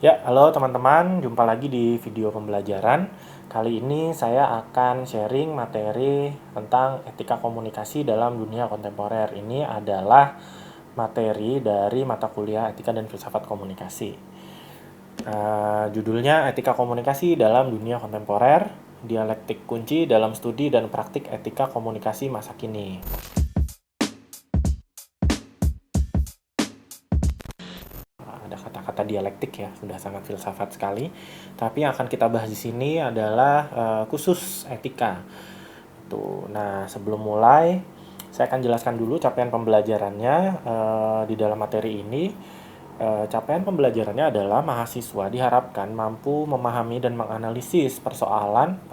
Ya, halo teman-teman, jumpa lagi di video pembelajaran. Kali ini saya akan sharing materi tentang etika komunikasi dalam dunia kontemporer. Ini adalah materi dari mata kuliah Etika dan Filsafat Komunikasi. Judulnya Etika Komunikasi dalam Dunia Kontemporer, Dialektik Kunci dalam Studi dan Praktik Etika Komunikasi Masa Kini. Ada kata-kata dialektik ya, sudah sangat filsafat sekali. Tapi yang akan kita bahas di sini adalah khusus etika. Tuh. Nah, sebelum mulai, saya akan jelaskan dulu capaian pembelajarannya di dalam materi ini. Capaian pembelajarannya adalah mahasiswa diharapkan mampu memahami dan menganalisis persoalan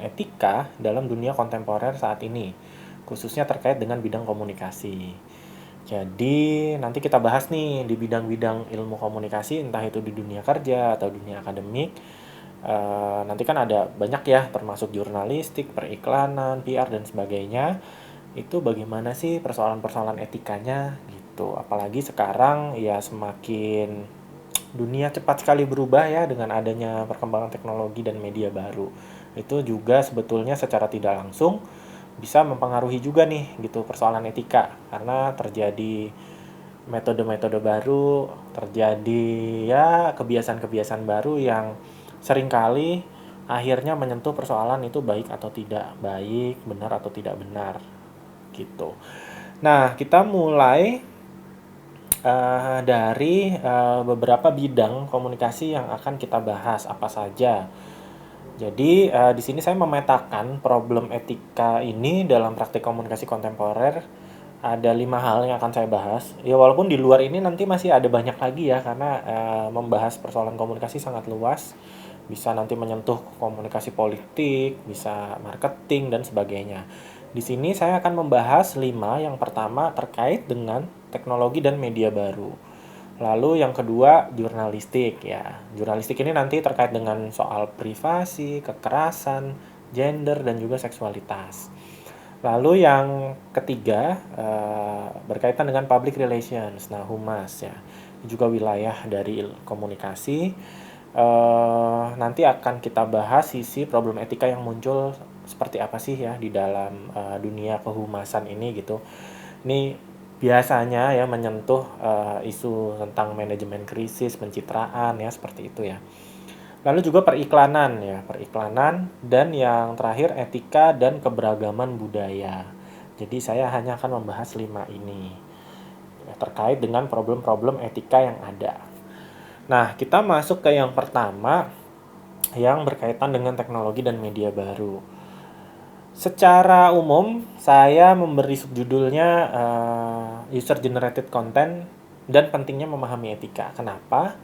etika dalam dunia kontemporer saat ini, khususnya terkait dengan bidang komunikasi. Jadi nanti kita bahas nih di bidang-bidang ilmu komunikasi, entah itu di dunia kerja atau dunia akademik. Nanti kan ada banyak ya, termasuk jurnalistik, periklanan, PR dan sebagainya. Itu bagaimana sih persoalan-persoalan etikanya gitu. Apalagi sekarang ya semakin dunia cepat sekali berubah ya dengan adanya perkembangan teknologi dan media baru. Itu juga sebetulnya secara tidak langsung bisa mempengaruhi juga nih gitu persoalan etika karena terjadi metode-metode baru, terjadi ya kebiasaan-kebiasaan baru yang seringkali akhirnya menyentuh persoalan itu baik atau tidak baik, benar atau tidak benar gitu. Nah, kita mulai dari beberapa bidang komunikasi yang akan kita bahas apa saja. Jadi di sini saya memetakan problem etika ini dalam praktik komunikasi kontemporer. Ada 5 hal yang akan saya bahas. Ya walaupun di luar ini nanti masih ada banyak lagi ya karena membahas persoalan komunikasi sangat luas. Bisa nanti menyentuh komunikasi politik, bisa marketing dan sebagainya. Di sini saya akan membahas 5. Yang pertama terkait dengan teknologi dan media baru. Lalu yang kedua jurnalistik ya. Jurnalistik ini nanti terkait dengan soal privasi, kekerasan, gender dan juga seksualitas. Lalu yang ketiga berkaitan dengan public relations, nah humas ya, juga wilayah dari komunikasi. Nanti akan kita bahas sisi problem etika yang muncul seperti apa sih ya di dalam dunia kehumasan ini gitu. Ini biasanya ya menyentuh isu tentang manajemen krisis, pencitraan ya seperti itu ya. Lalu juga periklanan ya, periklanan dan yang terakhir etika dan keberagaman budaya. Jadi saya hanya akan membahas 5 ini ya, terkait dengan problem-problem etika yang ada. Nah, kita masuk ke yang pertama yang berkaitan dengan teknologi dan media baru. Secara umum, saya memberi subjudulnya user generated content dan pentingnya memahami etika. Kenapa?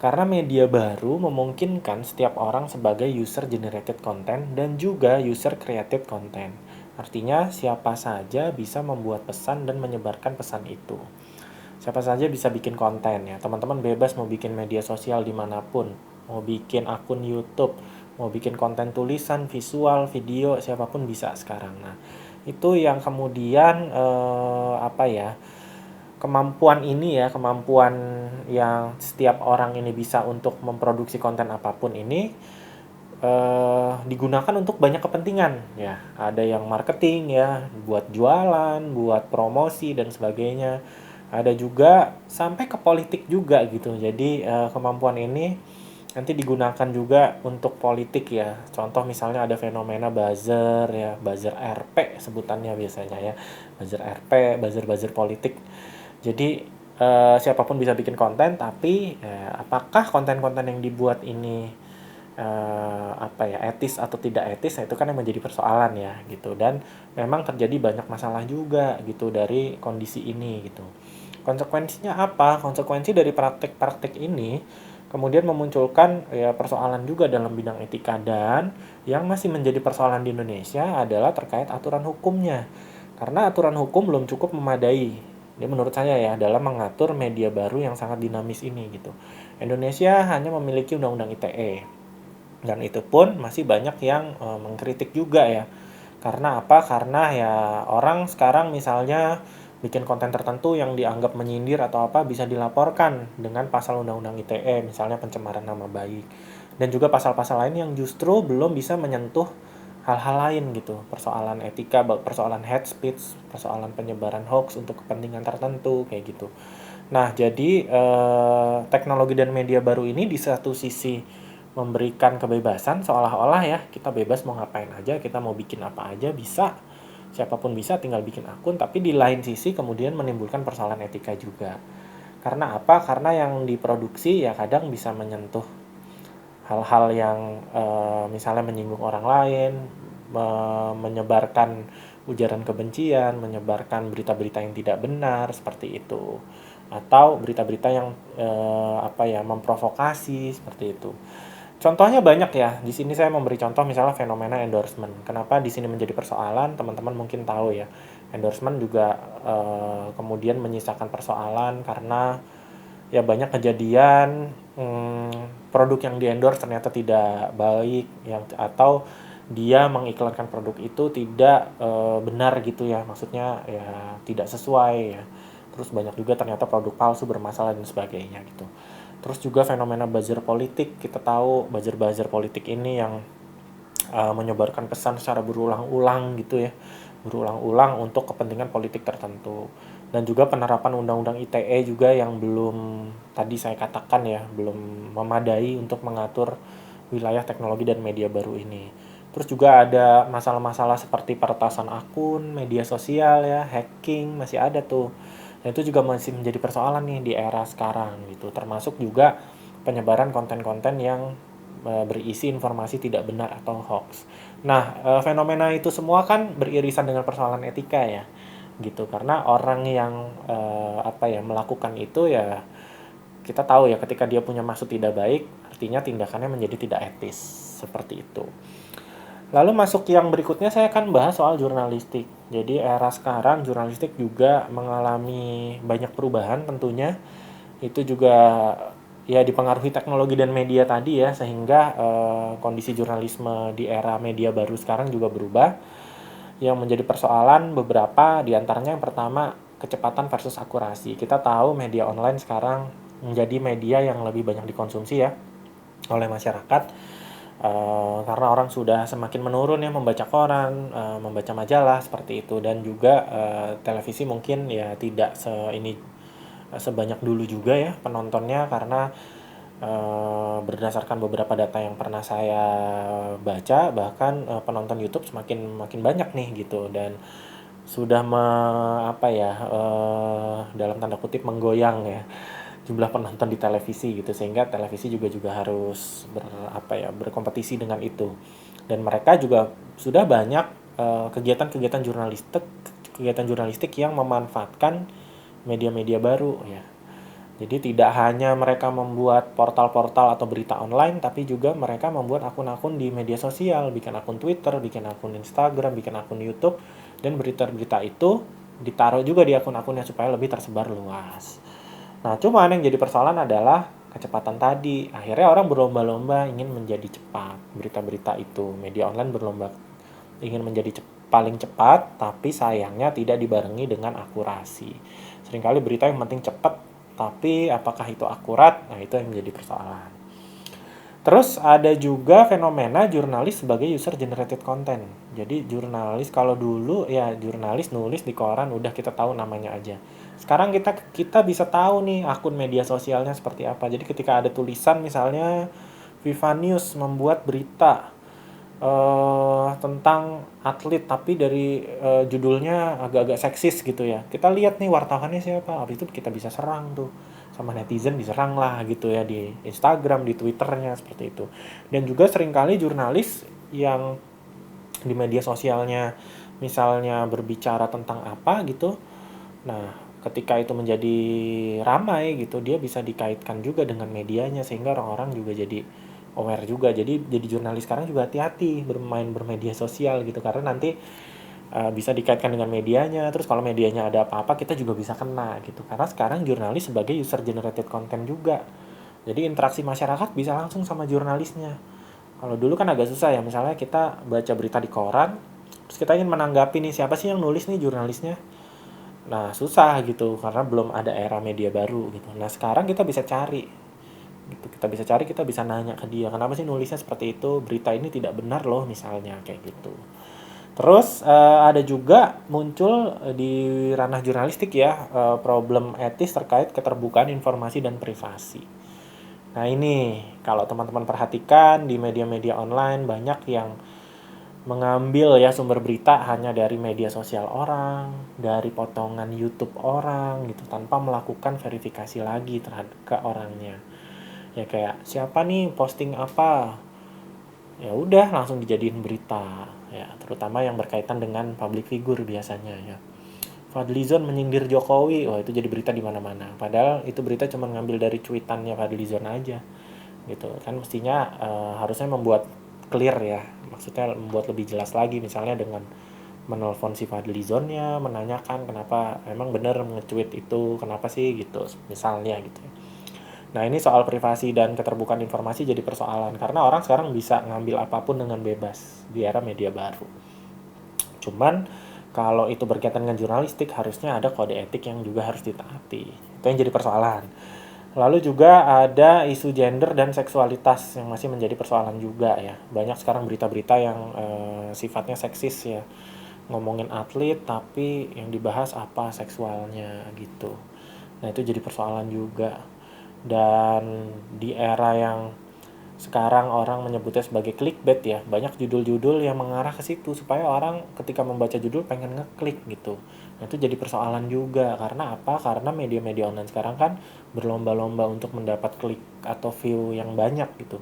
Karena media baru memungkinkan setiap orang sebagai user generated content dan juga user created content. Artinya siapa saja bisa membuat pesan dan menyebarkan pesan itu. Siapa saja bisa bikin konten ya. Teman-teman bebas mau bikin media sosial dimanapun. Mau bikin akun YouTube, mau bikin konten tulisan, visual, video, siapapun bisa sekarang. Nah, itu yang kemudian apa ya? Kemampuan ini ya, kemampuan yang setiap orang ini bisa untuk memproduksi konten apapun ini digunakan untuk banyak kepentingan ya. Ada yang marketing ya, buat jualan, buat promosi dan sebagainya. Ada juga sampai ke politik juga gitu. Jadi kemampuan ini nanti digunakan juga untuk politik ya. Contoh misalnya ada fenomena buzzer ya, buzzer RP sebutannya biasanya ya. Buzzer RP, buzzer-buzzer politik. Jadi siapapun bisa bikin konten, tapi apakah konten-konten yang dibuat ini apa ya etis atau tidak etis? Nah, itu kan yang menjadi persoalan ya gitu. Dan memang terjadi banyak masalah juga gitu dari kondisi ini gitu. Konsekuensinya apa? Konsekuensi dari praktek-praktek ini kemudian memunculkan ya persoalan juga dalam bidang etika dan yang masih menjadi persoalan di Indonesia adalah terkait aturan hukumnya. Karena aturan hukum belum cukup memadai. Ini menurut saya ya dalam mengatur media baru yang sangat dinamis ini gitu. Indonesia hanya memiliki undang-undang ITE dan itu pun masih banyak yang mengkritik juga ya. Karena apa? Karena ya orang sekarang misalnya bikin konten tertentu yang dianggap menyindir atau apa bisa dilaporkan dengan pasal Undang-Undang ITE, misalnya pencemaran nama baik. Dan juga pasal-pasal lain yang justru belum bisa menyentuh hal-hal lain gitu, persoalan etika, persoalan hate speech, persoalan penyebaran hoax untuk kepentingan tertentu kayak gitu. Nah, jadi teknologi dan media baru ini di satu sisi memberikan kebebasan seolah-olah ya kita bebas mau ngapain aja, kita mau bikin apa aja bisa, siapapun bisa tinggal bikin akun, tapi di lain sisi kemudian menimbulkan persoalan etika juga. Karena apa? Karena yang diproduksi ya kadang bisa menyentuh hal-hal yang misalnya menyinggung orang lain, menyebarkan ujaran kebencian, menyebarkan berita-berita yang tidak benar seperti itu, atau berita-berita yang memprovokasi seperti itu. Contohnya banyak ya. Di sini saya memberi contoh misalnya fenomena endorsement. Kenapa di sini menjadi persoalan? Teman-teman mungkin tahu ya. Endorsement juga kemudian menyisakan persoalan karena ya banyak kejadian produk yang di-endorse ternyata tidak baik yang atau dia mengiklankan produk itu tidak benar gitu ya. Maksudnya ya tidak sesuai ya. Terus banyak juga ternyata produk palsu bermasalah dan sebagainya gitu. Terus juga fenomena buzzer politik, kita tahu buzzer-buzzer politik ini yang menyebarkan pesan secara berulang-ulang gitu ya, berulang-ulang untuk kepentingan politik tertentu. Dan juga penerapan Undang-Undang ITE juga yang belum, tadi saya katakan ya, belum memadai untuk mengatur wilayah teknologi dan media baru ini. Terus juga ada masalah-masalah seperti peretasan akun, media sosial ya, hacking, masih ada tuh. Dan itu juga masih menjadi persoalan nih di era sekarang gitu. Termasuk juga penyebaran konten-konten yang berisi informasi tidak benar atau hoax. Nah, fenomena itu semua kan beririsan dengan persoalan etika ya, gitu. Karena orang yang melakukan itu ya kita tahu ya ketika dia punya maksud tidak baik, artinya tindakannya menjadi tidak etis seperti itu. Lalu masuk yang berikutnya saya akan bahas soal jurnalistik. Jadi era sekarang jurnalistik juga mengalami banyak perubahan tentunya. Itu juga ya dipengaruhi teknologi dan media tadi ya sehingga kondisi jurnalisme di era media baru sekarang juga berubah. Yang menjadi persoalan beberapa diantaranya yang pertama kecepatan versus akurasi. Kita tahu media online sekarang menjadi media yang lebih banyak dikonsumsi ya oleh masyarakat. Karena orang sudah semakin menurun ya membaca koran, membaca majalah seperti itu dan juga televisi mungkin ya tidak sebanyak dulu juga ya penontonnya karena berdasarkan beberapa data yang pernah saya baca bahkan penonton YouTube semakin makin banyak nih gitu dan sudah dalam tanda kutip menggoyang ya jumlah penonton di televisi gitu sehingga televisi juga harus berkompetisi dengan itu dan mereka juga sudah banyak kegiatan jurnalistik yang memanfaatkan media-media baru ya. Jadi tidak hanya mereka membuat portal-portal atau berita online tapi juga mereka membuat akun-akun di media sosial, bikin akun Twitter, bikin akun Instagram, bikin akun YouTube dan berita-berita itu ditaruh juga di akun-akunnya supaya lebih tersebar luas. Nah, cuman yang jadi persoalan adalah kecepatan tadi. Akhirnya orang berlomba-lomba ingin menjadi cepat. Berita-berita itu, media online berlomba ingin menjadi paling cepat, tapi sayangnya tidak dibarengi dengan akurasi. Seringkali berita yang penting cepat, tapi apakah itu akurat? Nah, itu yang menjadi persoalan. Terus ada juga fenomena jurnalis sebagai user generated content. Jadi jurnalis kalau dulu ya jurnalis nulis di koran udah kita tahu namanya aja. Sekarang kita bisa tahu nih akun media sosialnya seperti apa. Jadi ketika ada tulisan misalnya Viva News membuat berita tentang atlet tapi dari judulnya agak-agak seksis gitu ya. Kita lihat nih wartawannya siapa. Habis itu kita bisa serang tuh sama netizen diserang lah gitu ya di Instagram, di Twitternya seperti itu. Dan juga seringkali jurnalis yang di media sosialnya misalnya berbicara tentang apa gitu. Nah, ketika itu menjadi ramai gitu, dia bisa dikaitkan juga dengan medianya sehingga orang-orang juga jadi aware juga. Jadi jurnalis sekarang juga hati-hati bermedia sosial gitu karena nanti bisa dikaitkan dengan medianya. Terus kalau medianya ada apa-apa kita juga bisa kena gitu. Karena sekarang jurnalis sebagai user generated content juga. Jadi interaksi masyarakat bisa langsung sama jurnalisnya. Kalau dulu kan agak susah ya, misalnya kita baca berita di koran, terus kita ingin menanggapi nih siapa sih yang nulis nih jurnalisnya. Nah, susah gitu karena belum ada era media baru gitu. Nah, sekarang kita bisa cari gitu. Kita bisa cari, kita bisa nanya ke dia, "Kenapa sih nulisnya seperti itu? Berita ini tidak benar loh," misalnya kayak gitu. Terus ada juga muncul di ranah jurnalistik ya, problem etis terkait keterbukaan informasi dan privasi. Nah, ini kalau teman-teman perhatikan di media-media online banyak yang mengambil ya sumber berita hanya dari media sosial orang, dari potongan YouTube orang gitu tanpa melakukan verifikasi lagi terhadap ke orangnya. Ya kayak siapa nih posting apa, ya udah langsung dijadiin berita ya, terutama yang berkaitan dengan public figure biasanya ya. Fadlizon menyindir Jokowi, wah itu jadi berita di mana-mana. Padahal itu berita cuma ngambil dari cuitannya Fadlizon aja gitu kan. Mestinya harusnya membuat clear ya, maksudnya membuat lebih jelas lagi, misalnya dengan menelpon si Fadlizonnya, menanyakan kenapa emang bener nge-tweet itu, kenapa sih gitu misalnya gitu. Nah, ini soal privasi dan keterbukaan informasi jadi persoalan karena orang sekarang bisa ngambil apapun dengan bebas di era media baru. Cuman kalau itu berkaitan dengan jurnalistik harusnya ada kode etik yang juga harus ditaati. Itu yang jadi persoalan. Lalu juga ada isu gender dan seksualitas yang masih menjadi persoalan juga ya. Banyak sekarang berita-berita yang sifatnya seksis ya. Ngomongin atlet tapi yang dibahas apa seksualnya gitu. Nah, itu jadi persoalan juga. Dan di era yang sekarang orang menyebutnya sebagai clickbait ya, banyak judul-judul yang mengarah ke situ supaya orang ketika membaca judul pengen ngeklik gitu. Nah, itu jadi persoalan juga karena apa? Karena media-media online sekarang kan berlomba-lomba untuk mendapat klik atau view yang banyak gitu.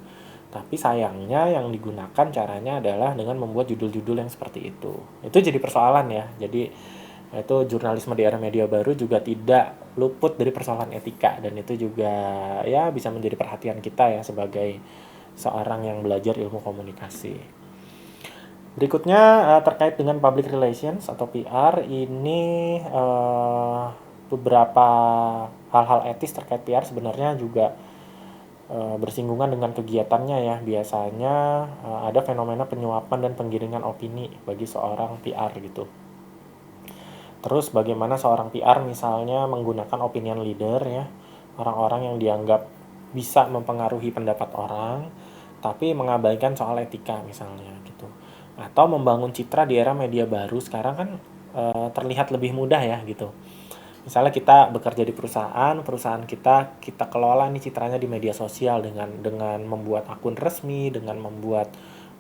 Tapi sayangnya yang digunakan caranya adalah dengan membuat judul-judul yang seperti itu. Itu jadi persoalan ya. Jadi itu jurnalisme di era media baru juga tidak luput dari persoalan etika, dan itu juga ya bisa menjadi perhatian kita ya sebagai seorang yang belajar ilmu komunikasi. Berikutnya terkait dengan public relations atau PR, ini beberapa hal-hal etis terkait PR sebenarnya juga bersinggungan dengan kegiatannya ya. Biasanya ada fenomena penyuapan dan penggiringan opini bagi seorang PR gitu. Terus bagaimana seorang PR misalnya menggunakan opinion leader ya, orang-orang yang dianggap bisa mempengaruhi pendapat orang, tapi mengabaikan soal etika misalnya gitu. Atau membangun citra di era media baru sekarang kan terlihat lebih mudah ya gitu. Misalnya kita bekerja di perusahaan kita kelola nih citranya di media sosial dengan membuat akun resmi, dengan membuat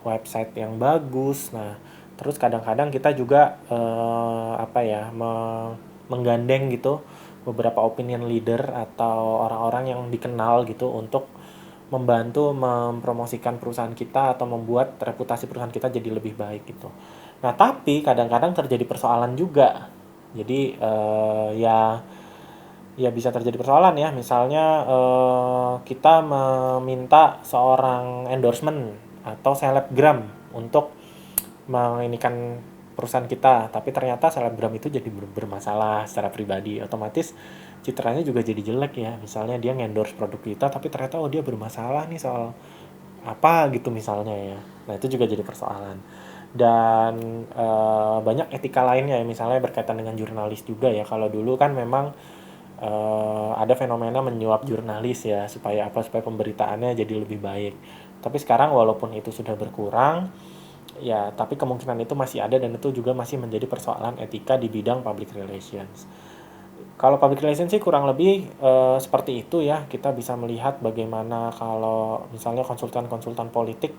website yang bagus. Nah, terus kadang-kadang kita juga apa ya menggandeng gitu beberapa opinion leader atau orang-orang yang dikenal gitu untuk membantu mempromosikan perusahaan kita atau membuat reputasi perusahaan kita jadi lebih baik gitu. Nah, tapi kadang-kadang terjadi persoalan juga. Jadi ya bisa terjadi persoalan ya. Misalnya kita meminta seorang endorsement atau selebgram untuk menginikan perusahaan kita, tapi ternyata selebgram itu jadi bermasalah secara pribadi, otomatis citranya juga jadi jelek ya. Misalnya dia ngendorse produk kita tapi ternyata oh dia bermasalah nih soal apa gitu misalnya ya. Nah, itu juga jadi persoalan. Dan banyak etika lainnya ya, misalnya berkaitan dengan jurnalis juga ya. Kalau dulu kan memang ada fenomena menyuap jurnalis ya supaya apa, supaya pemberitaannya jadi lebih baik. Tapi sekarang walaupun itu sudah berkurang ya, tapi kemungkinan itu masih ada dan itu juga masih menjadi persoalan etika di bidang public relations. Kalau public relations sih kurang lebih seperti itu ya. Kita bisa melihat bagaimana kalau misalnya konsultan-konsultan politik,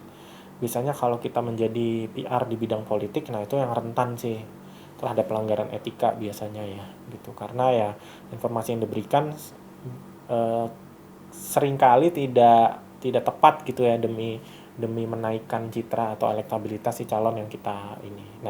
biasanya kalau kita menjadi PR di bidang politik, nah itu yang rentan sih terhadap pelanggaran etika biasanya ya gitu. Karena ya informasi yang diberikan eh, seringkali tidak tidak tepat gitu ya, demi demi menaikkan citra atau elektabilitas si calon yang kita ini. Nah,